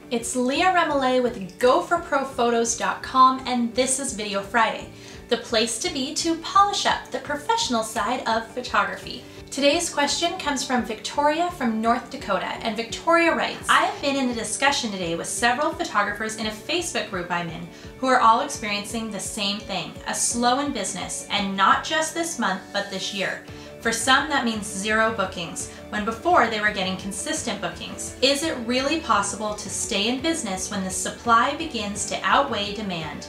It's Leah Remillet with GoForProPhotos.com, and this is Video Friday, the place to be to polish up the professional side of photography. Today's question comes from Victoria from North Dakota, and Victoria writes, I have been in a discussion today with several photographers in a Facebook group I'm in who are all experiencing the same thing, a slow in business, and not just this month, but this year. For some, that means 0 bookings, when before they were getting consistent bookings. Is it really possible to stay in business when the supply begins to outweigh demand?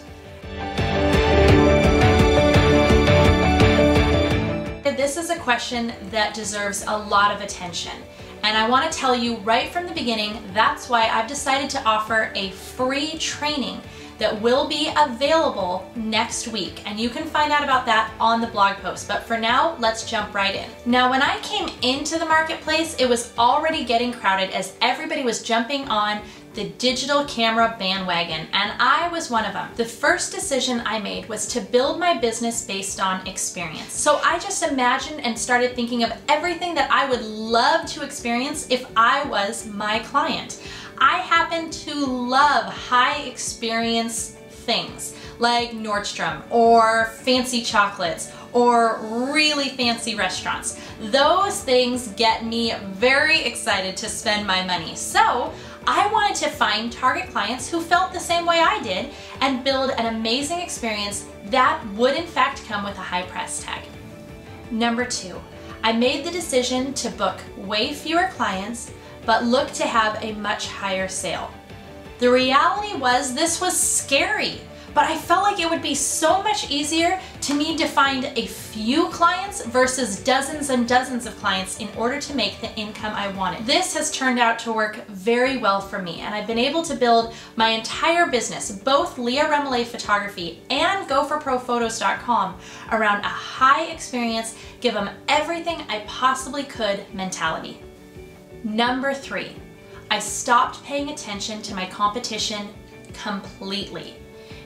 This is a question that deserves a lot of attention. And I want to tell you right from the beginning, that's why I've decided to offer a free training that will be available next week. And you can find out about that on the blog post. But for now, let's jump right in. Now, when I came into the marketplace, it was already getting crowded as everybody was jumping on the digital camera bandwagon, and I was one of them. The first decision I made was to build my business based on experience. So I just imagined and started thinking of everything that I would love to experience if I was my client. I happen to love high experience things like Nordstrom or fancy chocolates or really fancy restaurants. Those things get me very excited to spend my money. So I wanted to find target clients who felt the same way I did and build an amazing experience that would in fact come with a high price tag. Number 2, I made the decision to book way fewer clients but look to have a much higher sale. The reality was this was scary, but I felt like it would be so much easier to need to find a few clients versus dozens and dozens of clients in order to make the income I wanted. This has turned out to work very well for me, and I've been able to build my entire business, both Leah Remillet Photography and GoForProPhotos.com, around a high experience, give them everything I possibly could mentality. Number 3, I stopped paying attention to my competition completely.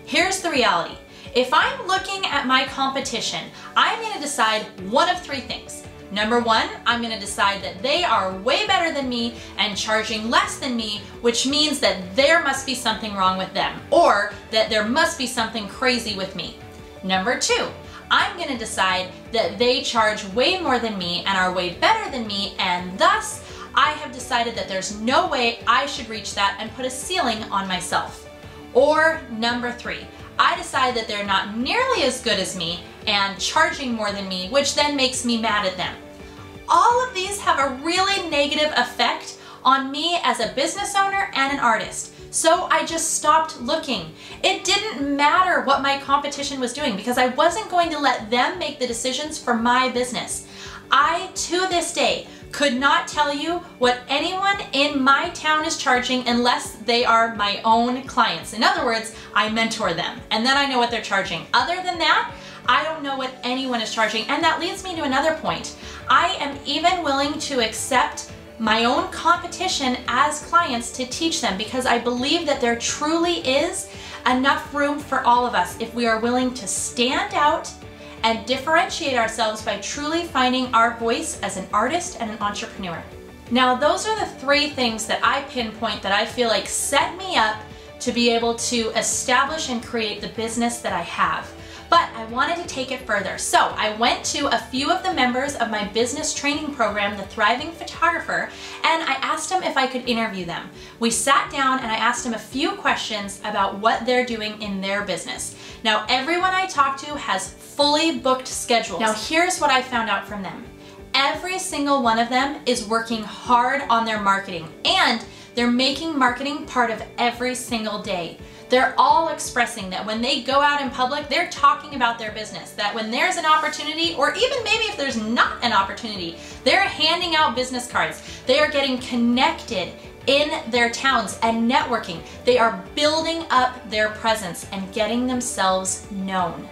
Here's the reality. If I'm looking at my competition, I'm going to decide one of 3 things. Number 1, I'm going to decide that they are way better than me and charging less than me, which means that there must be something wrong with them, or that there must be something crazy with me. Number 2, I'm going to decide that they charge way more than me and are way better than me, and thus I have decided that there's no way I should reach that and put a ceiling on myself. Or number 3, I decide that they're not nearly as good as me and charging more than me, which then makes me mad at them. All of these have a really negative effect on me as a business owner and an artist. So I just stopped looking. It didn't matter what my competition was doing because I wasn't going to let them make the decisions for my business. I, to this day, could not tell you what anyone in my town is charging unless they are my own clients. In other words, I mentor them and then I know what they're charging. Other than that, I don't know what anyone is charging, and that leads me to another point. I am even willing to accept my own competition as clients to teach them because I believe that there truly is enough room for all of us if we are willing to stand out and differentiate ourselves by truly finding our voice as an artist and an entrepreneur. Now, those are the 3 things that I pinpoint that I feel like set me up to be able to establish and create the business that I have. But I wanted to take it further. So I went to a few of the members of my business training program, The Thriving Photographer, and I asked them if I could interview them. We sat down and I asked them a few questions about what they're doing in their business. Now, everyone I talked to has fully booked schedules. Now, here's what I found out from them. Every single one of them is working hard on their marketing, and they're making marketing part of every single day. They're all expressing that when they go out in public, they're talking about their business, that when there's an opportunity, or even maybe if there's not an opportunity, they're handing out business cards. They are getting connected in their towns and networking. They are building up their presence and getting themselves known.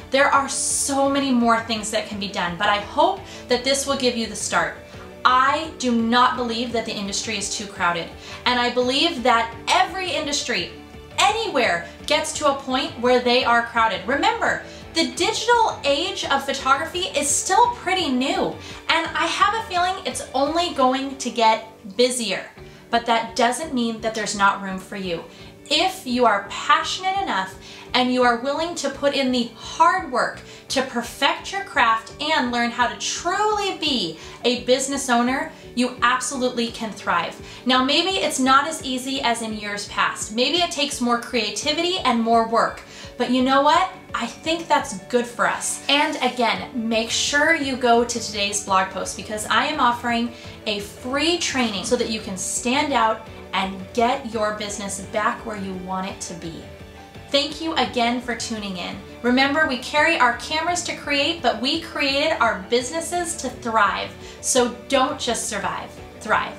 There are so many more things that can be done, but I hope that this will give you the start. I do not believe that the industry is too crowded, and I believe that every industry, anywhere, gets to a point where they are crowded. Remember, the digital age of photography is still pretty new, and I have a feeling it's only going to get busier. but that doesn't mean that there's not room for you. If you are passionate enough and you are willing to put in the hard work to perfect your craft and learn how to truly be a business owner, you absolutely can thrive. Now, maybe it's not as easy as in years past. Maybe it takes more creativity and more work, but you know what? I think that's good for us. And again, make sure you go to today's blog post because I am offering a free training so that you can stand out and get your business back where you want it to be. Thank you again for tuning in. Remember, we carry our cameras to create, but we created our businesses to thrive. So don't just survive, thrive.